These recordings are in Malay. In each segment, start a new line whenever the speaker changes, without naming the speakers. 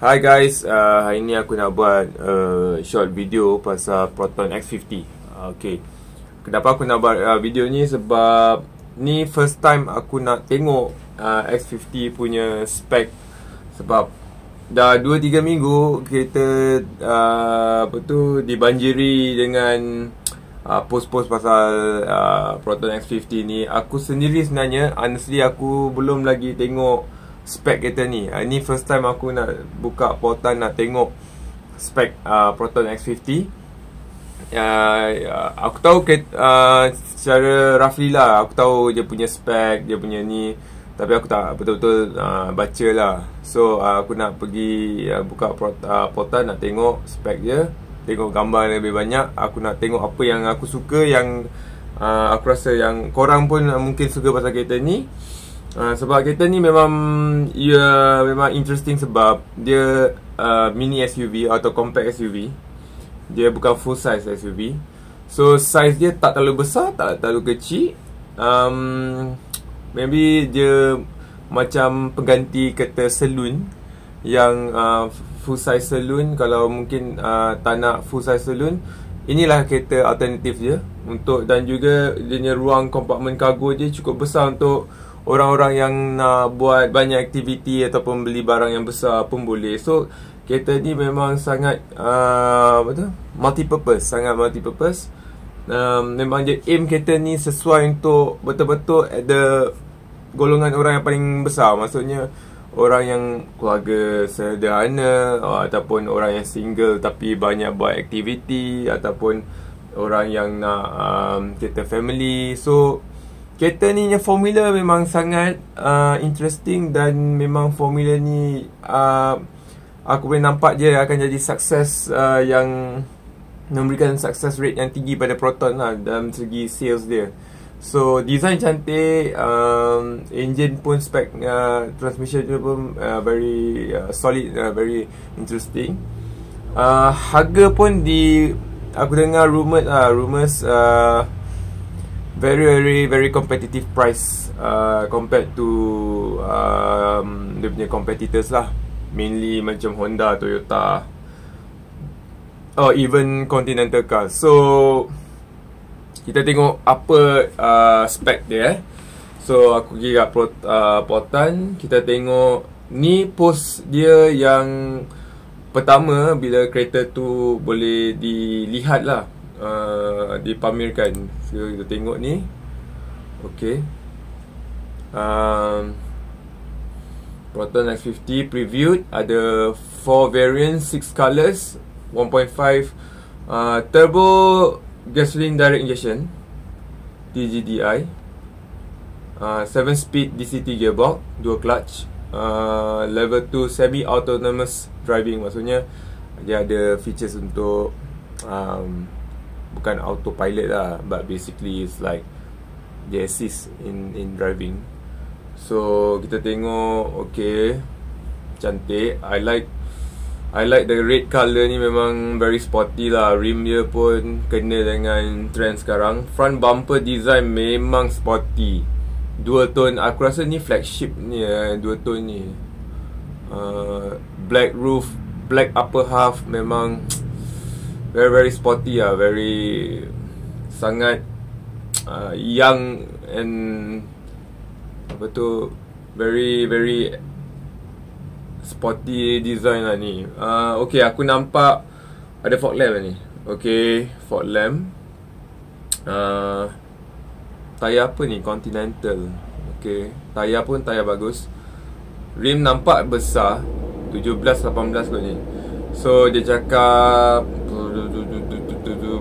Hi guys, hari ni aku nak buat short video pasal Proton X50. Okay, kenapa aku nak buat video ni? Sebab ni first time aku nak tengok X50 punya spek. Sebab dah 2-3 minggu kita dibanjiri dengan post-post pasal Proton X50 ni. Aku sendiri sebenarnya, honestly aku belum lagi tengok spek kereta ni. Ni first time aku nak buka portal nak tengok spek Proton X50. Aku tahu secara roughly lah, aku tahu dia punya spek, dia punya ni, tapi aku tak betul-betul baca lah. So aku nak pergi buka portal nak tengok spek dia, tengok gambar lebih banyak. Aku nak tengok apa yang aku suka, yang aku rasa yang korang pun mungkin suka pasal kereta ni. Sebab kereta ni memang memang interesting sebab dia mini SUV atau compact SUV. Dia bukan full size SUV. So size dia tak terlalu besar, tak terlalu kecil. Maybe dia macam pengganti kereta saloon yang full size saloon. Kalau mungkin tak nak full size saloon, inilah kereta alternatif dia untuk. Dan juga dia punya ruang kompartmen kargo dia cukup besar untuk orang-orang yang nak buat banyak aktiviti ataupun beli barang yang besar pun boleh. So kereta ni memang sangat multi-purpose, sangat multi-purpose. Memang dia aim kereta ni sesuai untuk betul-betul ada golongan orang yang paling besar. Maksudnya orang yang keluarga sederhana, ataupun orang yang single tapi banyak buat aktiviti, ataupun orang yang nak kereta family. So kereta ni yang formula memang sangat interesting. Dan memang formula ni aku boleh nampak dia akan jadi sukses, yang memberikan success rate yang tinggi pada Proton lah dalam segi sales dia. So design cantik, engine pun spek, transmission dia pun very solid, very interesting. Harga pun aku dengar rumors very competitive price compared to dia punya competitors lah, mainly macam Honda, Toyota, even Continental cars. So kita tengok apa spek dia. So aku pergi kat portal, kita tengok ni post dia yang pertama bila kereta tu boleh dilihat lah, dipamerkan. So kita tengok ni. Okay, Proton X50 previewed. Ada 4 variants, 6 colors, 1.5 turbo gasoline direct injection TGDI, 7 speed DCT gearbox, 2 clutch, level 2 semi autonomous driving. Maksudnya dia ada features untuk bukan autopilot lah, but basically it's like dia assist in driving. So kita tengok, okay, cantik. I like the red colour ni, memang very sporty lah. Rim dia pun kena dengan trend sekarang. Front bumper design memang sporty, dual tone. Aku rasa ni flagship ni, dual tone ni. Black roof, black upper half, memang very sporty lah. Very sangat young and very sporty design lah ni. Okay, aku nampak ada fog lamp lah ni. Okay, fog lamp. Tayar apa ni? Continental. Okay, tayar pun tayar bagus. Rim nampak besar, 17-18 kot ni. So dia cakap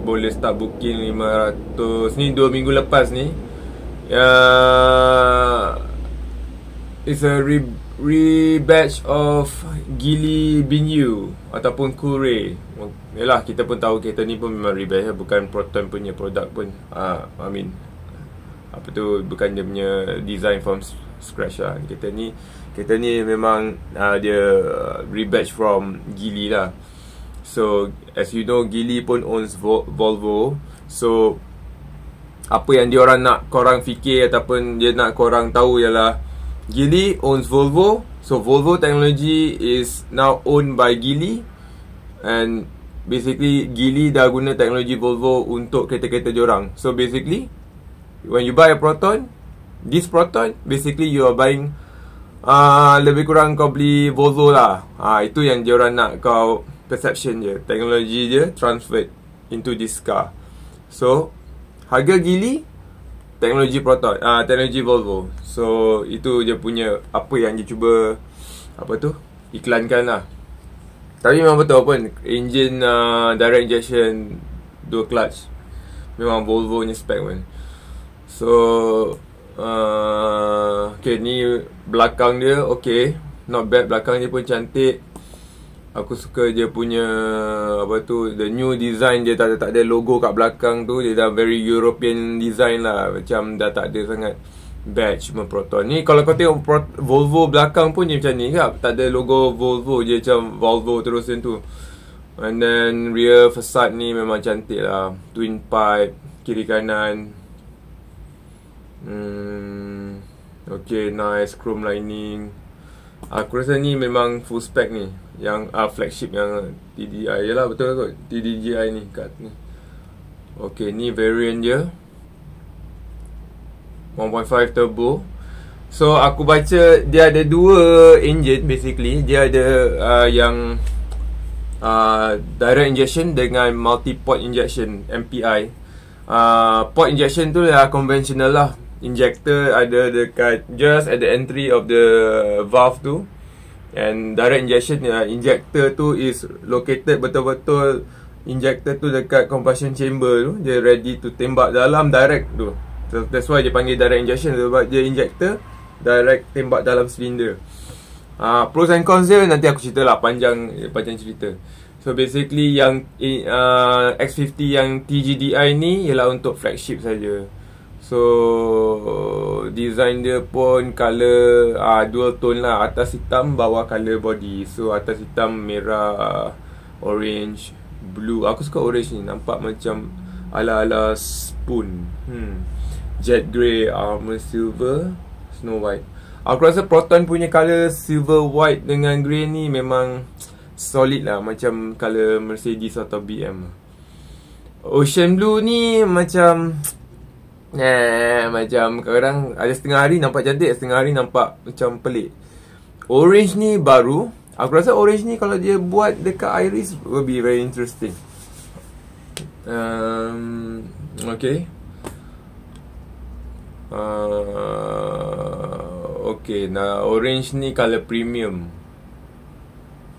boleh start booking 500 ni 2 minggu lepas ni. It's a rebatch of Geely Binyu ataupun Coolray. Yalah, kita pun tahu kereta ni pun memang rebatch, bukan Proton punya produk pun. I mean, bukan dia punya design from scratch lah. Kereta ni memang dia rebatch from Geely lah. So as you know, Geely pun owns Volvo. So apa yang diorang nak korang fikir ataupun dia nak korang tahu ialah Geely owns Volvo, So Volvo technology is now owned by Geely, and basically Geely dah guna teknologi Volvo untuk kereta-kereta diorang. So basically when you buy a Proton, this Proton basically you are buying lebih kurang kau beli Volvo lah. Itu yang diorang nak kau perception je, teknologi dia transferred into this car. So harga Geely, teknologi Proton, teknologi Volvo. So itu dia punya apa yang dia cuba iklankan lah. Tapi memang betul pun, engine direct injection, dual clutch, memang Volvo nya spec pun. So okay, ni belakang dia, okay, not bad, belakang dia pun cantik. Aku suka dia punya the new design dia, tak ada logo kat belakang tu. Dia dah very European design lah, macam dah tak ada sangat badge cuma Proton. Ni kalau kau tengok Volvo belakang pun dia macam ni kan, tak ada logo Volvo, dia macam Volvo terus macam tu. And then rear facade ni memang cantik lah, twin pipe kiri kanan. Okay, nice chrome lining. Aku rasa ni memang full spec ni, yang flagship yang TDI. Yalah betul kot, TDGI ni kat ni. Okay, ni variant dia 1.5 turbo. So aku baca dia ada dua engine basically. Dia ada yang direct injection dengan multi-port injection, MPI. Port injection tu lah conventional lah. Injector ada dekat just at the entry of the valve tu, and direct injection injector tu is located betul-betul, injector tu dekat combustion chamber tu, dia ready to tembak dalam direct tu. So that's why dia panggil direct injection, sebab dia injector direct tembak dalam silinder. Pros and cons dia nanti aku cerita lah, panjang cerita. So basically yang X50 yang TGDI ni ialah untuk flagship saja. So design dia pun color dual tone lah, atas hitam, bawah color body. So atas hitam, merah, orange, blue. Aku suka orange ni, nampak macam ala-ala spoon. Jet grey, armor silver, snow white. Aku rasa Proton punya color silver white dengan grey ni memang solid lah, macam color Mercedes atau BM. Ocean blue ni macam macam kadang ada setengah hari nampak cantik, setengah hari nampak macam pelik. Orange ni baru. Aku rasa orange ni kalau dia buat dekat Iris will be very interesting. Okay. Okay, nah orange ni color premium.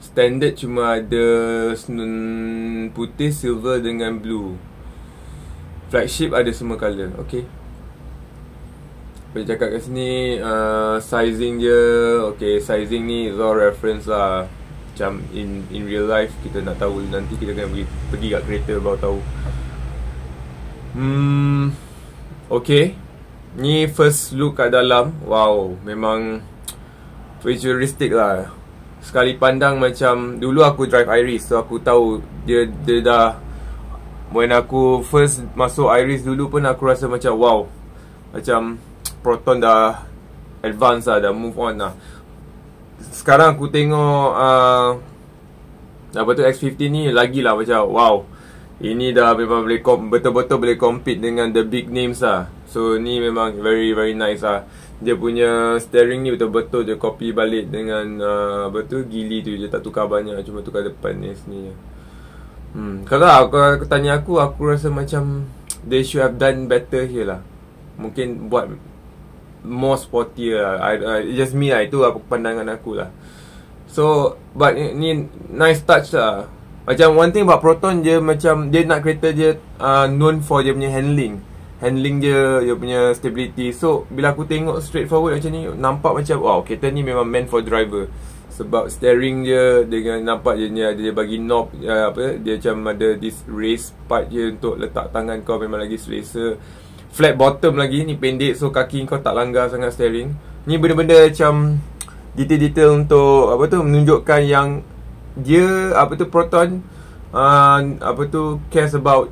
Standard cuma ada putih, silver dengan blue. Flagship ada semua color. Okay, boleh cakap kat sini sizing dia. Okay, sizing ni is all reference lah. Macam in real life kita nak tahu, nanti kita kena pergi kat kereta baru tahu. Okay, ni first look kat dalam. Wow, memang futuristic lah. Sekali pandang macam, dulu aku drive Iris, so aku tahu dia dah, when aku first masuk Iris dulu pun aku rasa macam wow, macam Proton dah advance lah, dah move on lah. Sekarang aku tengok X50 ni lagi lah macam wow, ini dah memang boleh betul-betul boleh compete dengan the big names lah. So ni memang very very nice lah. Dia punya steering ni betul-betul dia copy balik dengan Geely tu, dia tak tukar banyak, cuma tukar depan ni sini. Kalau aku tanya aku rasa macam they should have done better here lah. Mungkin buat more sporty lah. Just me lah, itu apa pandangan aku lah. So but ni nice touch lah. Macam one thing about Proton, dia macam dia nak kereta dia known for dia punya handling dia punya stability. So bila aku tengok straightforward macam ni, nampak macam wow, kereta ni memang meant for driver. Sebab steering dia dengan nampak dia bagi knob, dia macam ada this raise part je untuk letak tangan kau, memang lagi selesa. Flat bottom lagi, ni pendek so kaki kau tak langgar sangat steering. Ni benda-benda macam detail-detail untuk menunjukkan yang dia Proton apa tu, cares about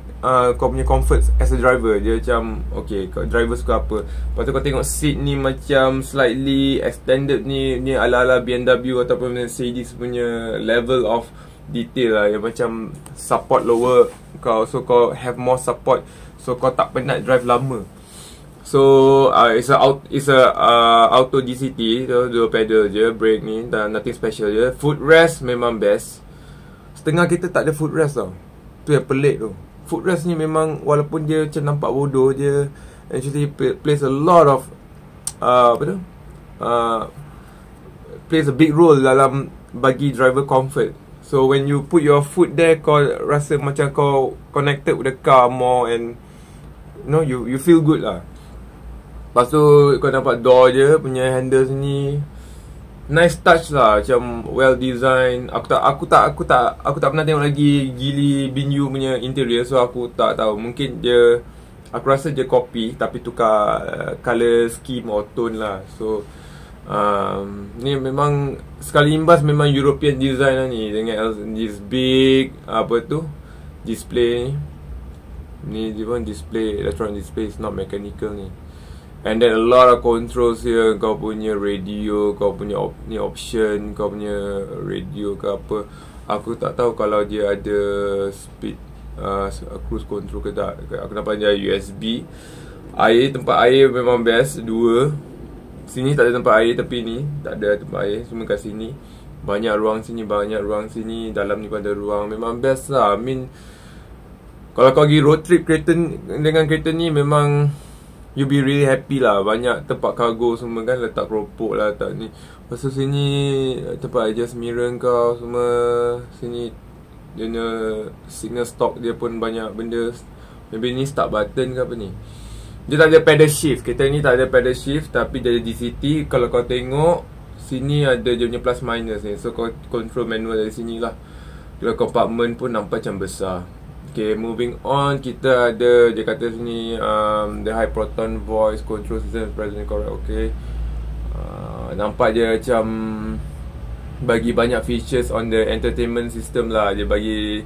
kau punya comfort as a driver. Dia macam okay, kau driver suka apa. Lepas tu kau tengok seat ni macam slightly extended ni ala-ala BMW ataupun Mercedes punya level of detail lah, yang macam support lower kau, so kau have more support, so kau tak penat drive lama. So it's a auto DCT tu, dua pedal je, brake ni dan nothing special je. Footrest memang best. Setengah kita tak ada footrest tau. Tu yang pelik tu. Footrest ni memang walaupun dia macam nampak bodoh je, actually plays a lot of plays a big role dalam bagi driver comfort. So when you put your foot there, kau rasa macam kau connected with the car more, and you know, you feel good lah. Lepas tu kau nampak door je punya handles ni, nice touch lah, macam well design. Aku tak pernah tengok lagi Geely Binyu punya interior, so aku tak tahu. Mungkin dia, aku rasa dia copy tapi tukar color scheme or tone lah. So ni memang sekali imbas memang European design lah ni, dengan this big apa tu display ni. Dia pun display, electronic display, is not mechanical ni. And then a lot of controls here. Kau punya radio, kau punya ni option, kau punya radio ke apa. Aku tak tahu kalau dia ada speed cruise control ke tak. Aku nampak dia USB. Air, tempat air memang best, dua. Sini tak ada tempat air, tepi ni tak ada tempat air, semua kat sini. Banyak ruang sini, banyak ruang sini. Dalam ni pun ada ruang. Memang best lah. I mean, kalau kau pergi road trip kereta dengan kereta ni, memang you be really happy lah. Banyak tempat kargo semua kan, letak keropok lah, letak ni. Lepas tu sini tempat adjust mirror kau semua. Sini dia punya signal stock dia pun banyak benda. Maybe ni start button ke apa ni. Dia tak ada pedal shift. Kereta ni tak ada pedal shift, tapi dia ada DCT. Kalau kau tengok sini ada dia punya plus minus ni, so kau control manual dari sini lah. Kalau compartment pun nampak macam besar. Okay, moving on, kita ada, dia kata sini the high proton voice control system is present correct. Okay, nampak dia macam bagi banyak features on the entertainment system lah. Dia bagi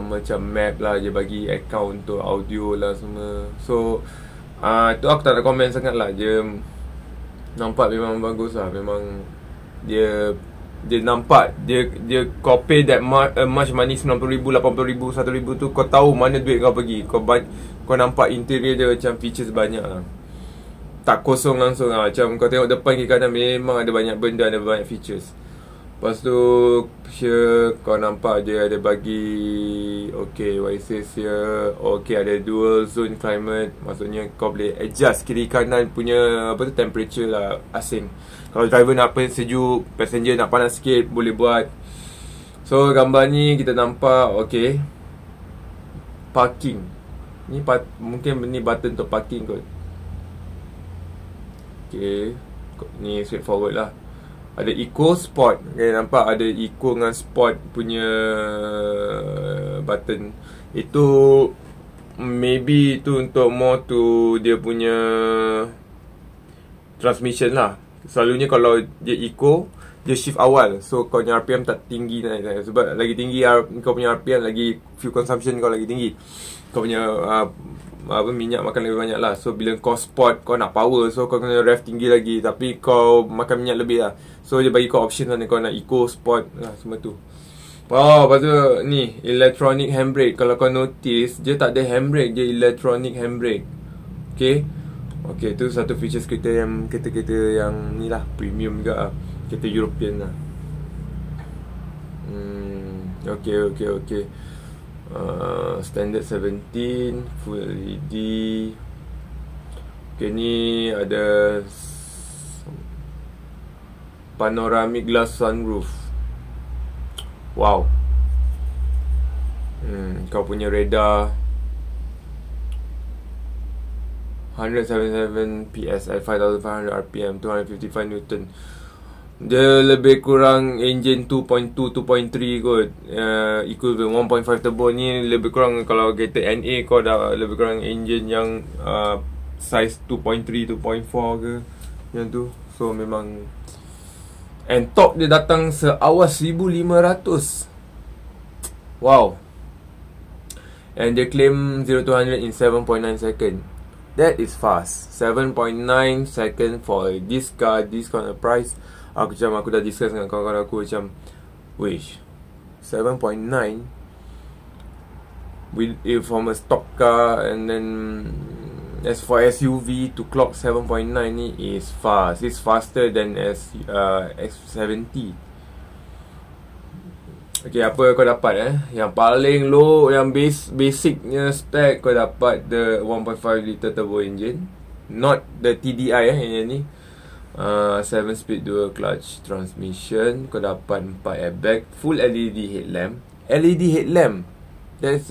macam map lah, dia bagi account untuk audio lah semua. So tu aku tak nak komen sangat lah. Dia nampak memang bagus lah. Memang dia nampak dia kau pay that much money, 90,000, 80,000, 1,000 tu, kau tahu mana duit kau pergi. Kau nampak interior dia macam features banyak lah, tak kosong langsung lah. Macam kau tengok depan kiri kanan, memang ada banyak benda, ada banyak features. Lepas tu sure, kau nampak dia ada bagi okay, what it says here, okay, ada dual zone climate. Maksudnya kau boleh adjust kiri kanan punya apa tu, temperature lah, asing. Kalau driver nak apa sejuk, passenger nak panas sikit, boleh buat. So gambar ni kita nampak okay, parking ni mungkin ni button untuk parking kot. Okay, ni straightforward lah. Ada eco, sport. Okay, nampak ada eco dengan sport punya button. Itu maybe itu untuk more to dia punya transmission lah. Selalunya kalau dia eco, dia shift awal, so kau punya RPM tak tinggi naik. Sebab lagi tinggi kau punya RPM, lagi fuel consumption kau lagi tinggi. Kau punya minyak makan lebih banyak lah. So bila kau sport, kau nak power, so kau kena rev tinggi lagi, tapi kau makan minyak lebih lah. So dia bagi kau option lah, kau nak eco, sport lah, semua tu. Lepas tu ni electronic handbrake. Kalau kau notice, dia tak ada handbrake, dia electronic handbrake. Okay, okay, tu satu features kereta yang ni lah, premium juga lah, kereta European lah. Okay. Standard 17, full LED. Okay, ni ada panoramic glass sunroof. Wow. Kau punya radar 177 PSI, 5,500 RPM, 255 Newton. Dia lebih kurang engine 2.2, 2.3 kot, equivalent 1.5 turbo. Ni lebih kurang, kalau kereta NA kau dah lebih kurang engine yang size 2.3, 2.4 ke yang tu. So memang, and top dia datang seawas 1,500. Wow. And they claim 0 to 100 in 7.9 seconds. That is fast. 7.9 second for this car, this kind of price. Aku dah discuss dengan kawan-kawan aku macam, wish 7.9 with from a stock car, and then as for SUV to clock 7.9 ni is fast. It's faster than X70. Okay, apa kau dapat Yang paling low, yang basicnya spec, kau dapat the 1.5 liter turbo engine, not the TDI yang ni. 7 speed dual clutch transmission. Kau dapat 4 airbag, full LED headlamp. LED headlamp, that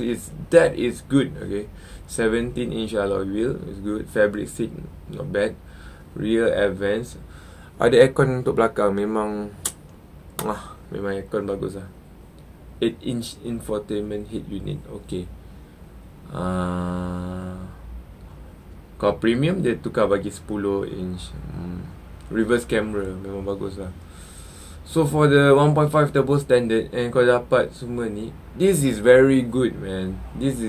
is good. Okay, 17-inch alloy wheel is good. Fabric seat, not bad. Rear air vents. Ada aircon untuk belakang. Memang aircon bagus lah. 8-inch infotainment head unit. Okay. Kalau premium dia tukar bagi 10-inch. Reverse camera memang bagus lah. So for the 1.5 turbo standard, and kau dapat semua ni, this is very good, man. This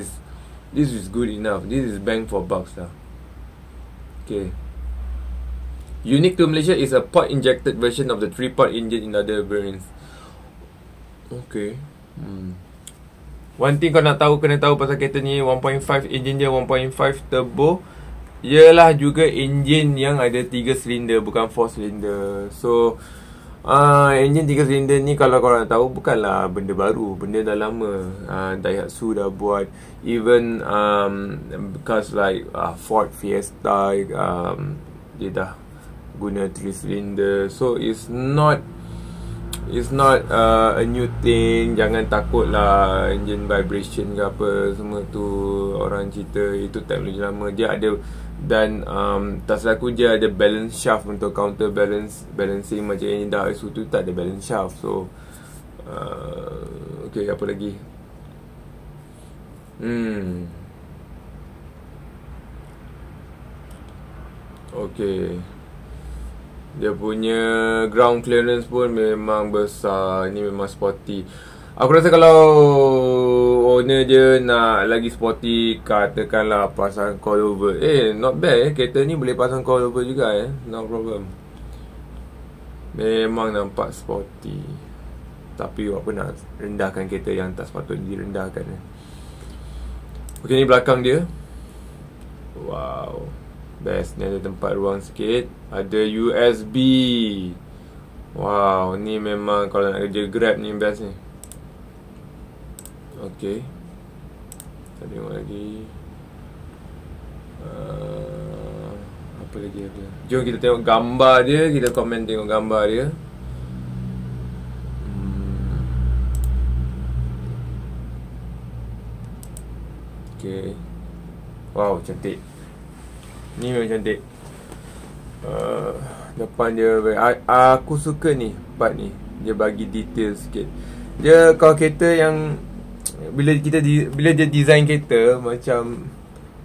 is good enough. This is bang for bucks lah. Okay. Unique to Malaysia is a port injected version of the 3-port engine in other variants. Okay. One thing kau kena tahu pasal kereta ni, 1.5 engine dia 1.5 turbo, ialah juga engine yang ada 3 silinder, bukan 4 silinder. So engine 3 silinder ni, kalau korang tahu, bukanlah benda baru, benda dah lama. Daihatsu dah buat. Even cars like Ford Fiesta, dia dah guna 3 silinder. So it's not a new thing. Jangan takut lah engine vibration ke apa semua tu, orang cerita itu teknologi lama. Dia ada, dan tak salah aku, dia ada balance shaft untuk counter balancing. Macam yang Daihatsu tu tak ada balance shaft. So okay, apa lagi? Okay, dia punya ground clearance pun memang besar. Ini memang sporty. Aku rasa kalau owner dia nak lagi sporty, katakanlah pasang coilover. Not bad kereta ni boleh pasang coilover juga no problem. Memang nampak sporty. Tapi apa nak rendahkan kereta yang tak sepatutnya direndahkan. Okay, ni belakang dia. Wow, best. Ni ada tempat ruang sikit. Ada USB. Wow, ni memang kalau nak kerja Grab ni best ni. Okay, kita tengok lagi. Apa lagi ada? Jom kita tengok gambar dia. Kita komen tengok gambar dia. Okay. Wow, cantik. Ni memang cantik. Depan dia, aku suka ni part ni. Dia bagi detail sikit. Dia kalau kereta yang bila dia design kereta, macam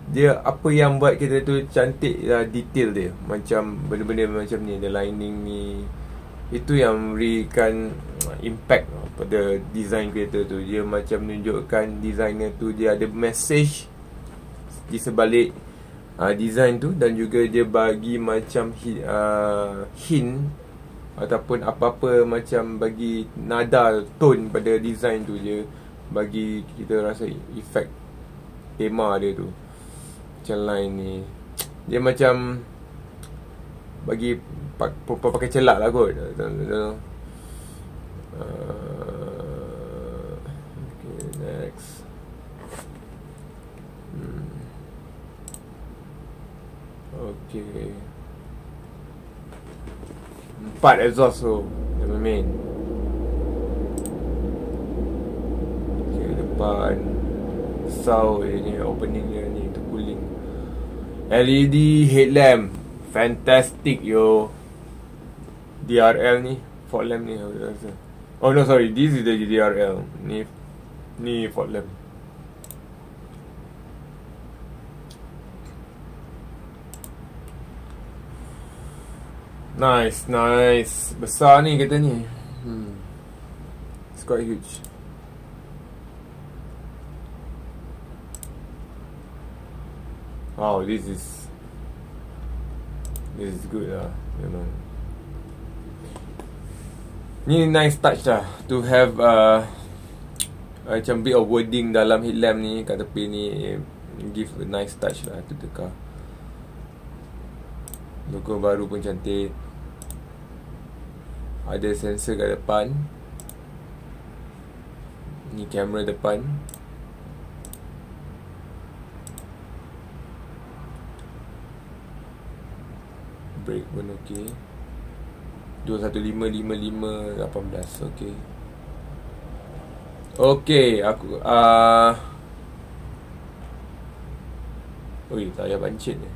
dia apa yang buat kereta tu cantik lah, detail dia. Macam benda-benda macam ni, ada lining ni, itu yang berikan impact pada design kereta tu. Dia macam menunjukkan designer tu dia ada message di sebalik design tu, dan juga dia bagi macam hint ataupun apa-apa, macam bagi nada, tone pada design tu. Dia bagi kita rasa efek tema dia tu. Macam line ni, dia macam bagi perempuan pakai celak lah kot. Okay, next. Okay, 4 exhaust tu yang main. Okay, depan sau ni, opening dia ni untuk cooling. LED headlamp, fantastic yo. DRL ni, fog lamp ni aku rasa. Oh no, sorry, this is the DRL. Ni fog lamp. Nice. Besar ni kereta ni. It's quite huge. Wow, this is good lah, memang. Ni nice touch lah to have macam bit of wording dalam headlamp ni, kat tepi ni. Give a nice touch lah to the car. Logo baru pun cantik. Ada sensor kat depan. Ni kamera depan. Brake pun okey. 215/55/18. Okey. Okey, aku oi, tak payah pancit ni.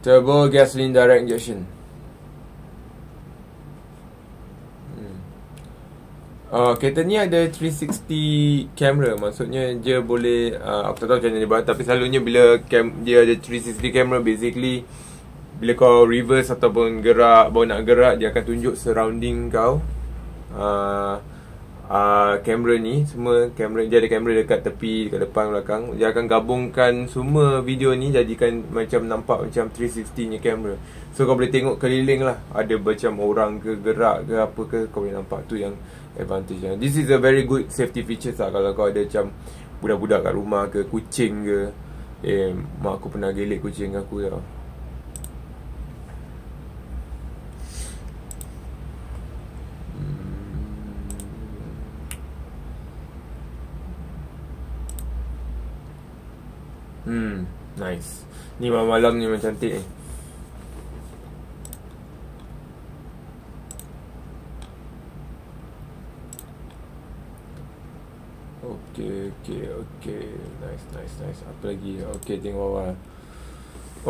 Turbo gasoline direct injection. Kereta ni ada 360 camera. Maksudnya dia boleh aku tak tahu macam mana dia buat, tapi selalunya bila dia ada 360 camera, basically bila kau reverse ataupun gerak, baru nak gerak, dia akan tunjuk surrounding kau. Kamera ni semua, dia ada kamera dekat tepi, dekat depan, belakang. Dia akan gabungkan semua video ni, jadikan macam nampak macam 360 nya kamera. So kau boleh tengok keliling lah, ada macam orang ke, gerak ke, apa ke, kau boleh nampak. Tu yang advantage lah. This is a very good safety features lah. Kalau kau ada macam budak-budak kat rumah ke, kucing ke. Mak aku pernah gelik kucing aku tau. Nice. Ni malam-malam ni memang cantik ni. Okay. Nice. Apa lagi? Okay, tengok bawah.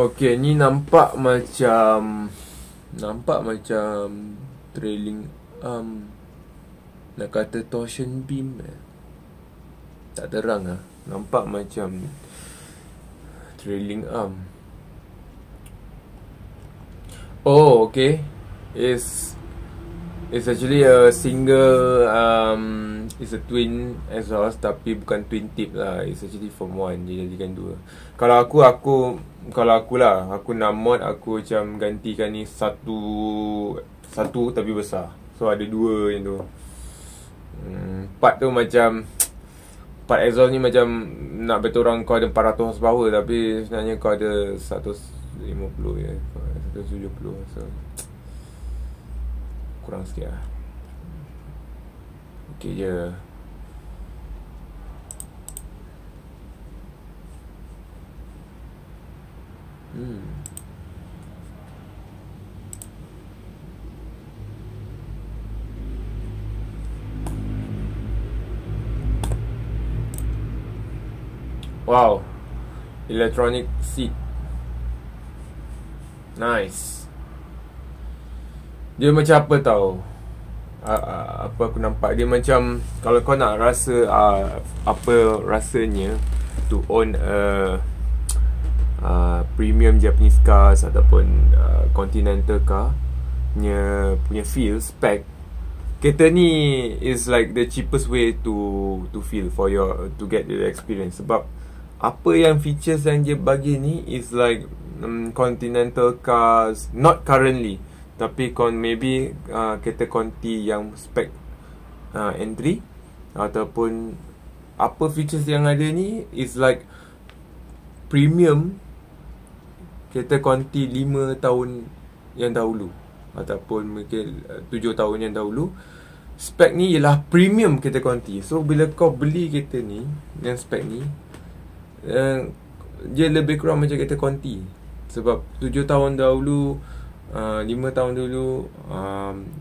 Okay, ni nampak macam trailing arm. Nak kata torsion beam tak terang lah. Nampak macam trailing arm. Oh, okay. It's actually a single it's a twin exhaust, tapi bukan twin tip lah. It's actually form 1, dia jadikan 2. Kalau aku lah, aku nak mod, aku macam gantikan ni satu tapi besar. So ada 2 yang tu. Part tu macam, part exhaust ni macam nak betul orang kau ada 400 horsepower, tapi sebenarnya kau ada 150 je, 170. So kurang sikit lah. Okay je. Wow, electronic seat. Nice. Dia macam apa tau, apa aku nampak, dia macam kalau kau nak rasa apa rasanya to own a premium Japanese cars ataupun Continental car punya feel, spec, kereta ni is like the cheapest way to feel for to get the experience. Sebab apa yang features yang dia bagi ni is like Continental cars, not currently, tapi maybe kereta Conti yang spec entry, ataupun apa features yang ada ni is like premium kereta Conti 5 tahun yang dahulu, ataupun mungkin 7 tahun yang dahulu. Spec ni ialah premium kereta Conti. So bila kau beli kereta ni yang spec ni, dia lebih kurang macam kereta Conti. Sebab 7 tahun dahulu, 5 tahun dulu,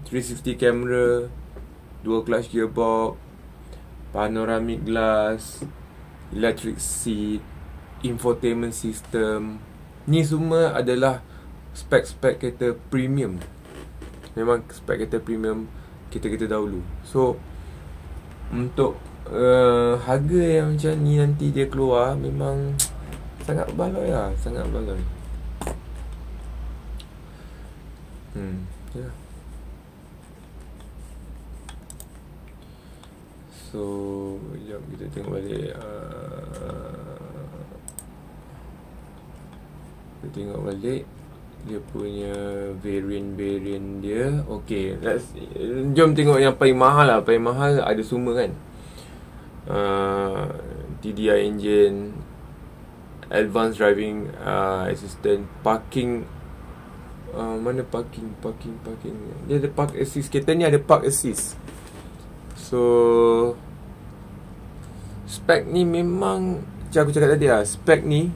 360 camera, 2 clutch gearbox, panoramic glass, electric seat, infotainment system. Ni semua adalah spek-spek kereta premium. Memang spek kereta premium kereta-kereta dahulu. So untuk harga yang macam ni nanti dia keluar, memang sangat baloi lah, sangat baloi. Yeah. So sekejap kita tengok balik. Kita tengok balik dia punya variant dia. Okay, jom tengok yang paling mahal lah. Paling mahal ada semua kan. TDI engine, advanced driving assistant, parking. Mana parking. Dia ada park assist. Kereta ni ada park assist. So spek ni memang macam aku cakap tadi lah, spek ni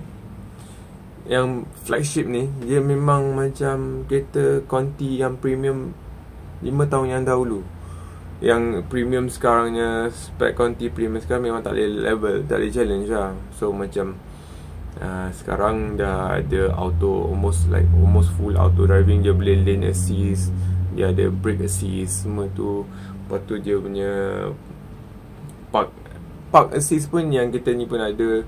yang flagship ni dia memang macam kereta Conti yang premium 5 tahun yang dahulu. Yang premium sekarangnya, spek Conti premium sekarang memang tak boleh level, tak boleh challenge lah. So macam sekarang dah ada almost full auto driving. Dia boleh lane assist, dia ada brake assist, semua tu. Lepas tu dia punya park assist pun yang kita ni pun ada.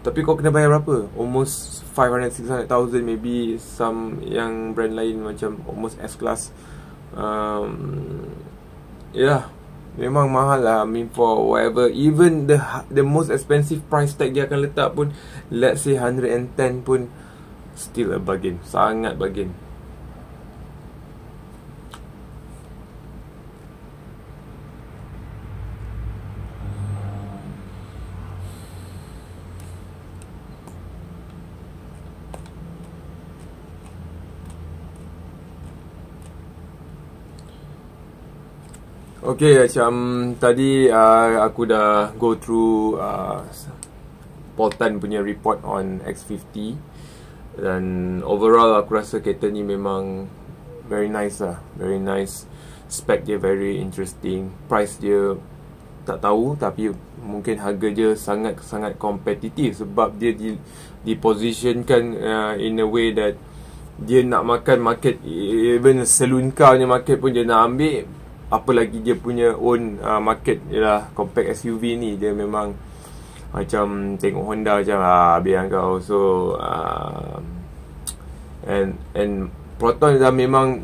Tapi kau kena bayar berapa? Almost 500-600,000 maybe. Some yang brand lain macam almost S-Class. Yeah, memang mahal lah. I mean for whatever, even the most expensive price tag dia akan letak pun, let's say 110 pun, still a bargain. Sangat bargain. Okay, macam tadi aku dah go through Poltan punya report on X50. Dan overall aku rasa kereta ni memang very nice lah. Very nice. Spec dia very interesting. Price dia tak tahu, tapi mungkin harga dia sangat-sangat kompetitif. Sebab dia dipositionkan in a way that dia nak makan market. Even saloon car punya market pun dia nak ambil. Apa lagi dia punya own market ialah compact SUV ni. Dia memang macam tengok Honda macam biar kau. So and Proton dah memang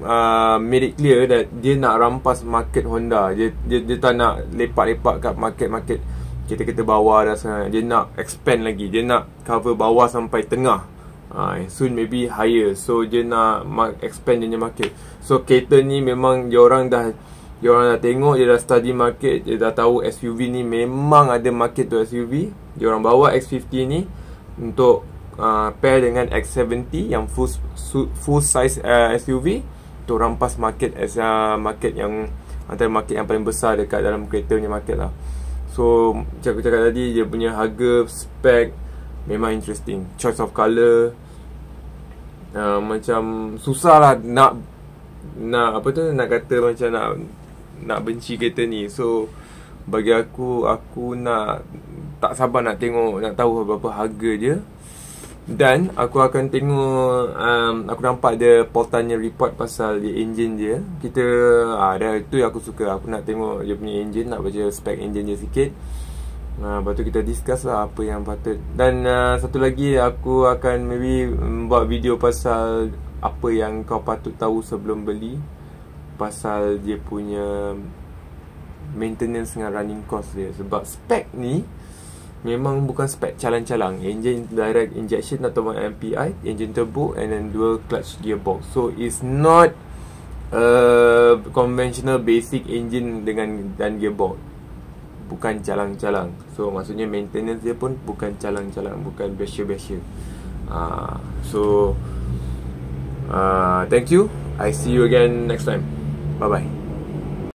made it clear that dia nak rampas market Honda. Dia tak nak lepak-lepak kat market kereta-kereta bawah dah sangat. Dia nak expand lagi. Dia nak cover bawah sampai tengah. Soon maybe higher. So dia nak expand dia punya market. So kereta ni memang dia orang dah tengok, dia dah study market, dia dah tahu SUV ni memang ada market tu SUV. Dia orang bawa X50 ni untuk pair dengan X70 yang full size SUV untuk rampas market market yang antara market yang paling besar dekat dalam kereta punya market lah. So macam aku cakap tadi, dia punya harga, spec memang interesting. Choice of colour, macam susah lah nak nak kata macam nak benci kereta ni. So bagi aku nak tak sabar nak tengok, nak tahu berapa harga dia. Dan aku akan tengok, aku nampak dia Poltannya report pasal dia engine dia. Kita dah tu yang aku suka. Aku nak tengok dia punya engine, nak baca spek engine dia sikit. Lepas tu kita discuss lah apa yang patut. Dan satu lagi, aku akan maybe buat video pasal apa yang kau patut tahu sebelum beli, pasal dia punya maintenance dengan running cost dia. Sebab spek ni memang bukan spek calang-calang. Engine direct injection atau MPI, engine turbo and then dual clutch gearbox. So it's not conventional basic engine dan gearbox. Bukan calang-calang. So maksudnya maintenance dia pun bukan calang-calang, bukan biasa-biasa. So thank you. I see you again next time. Bye bye.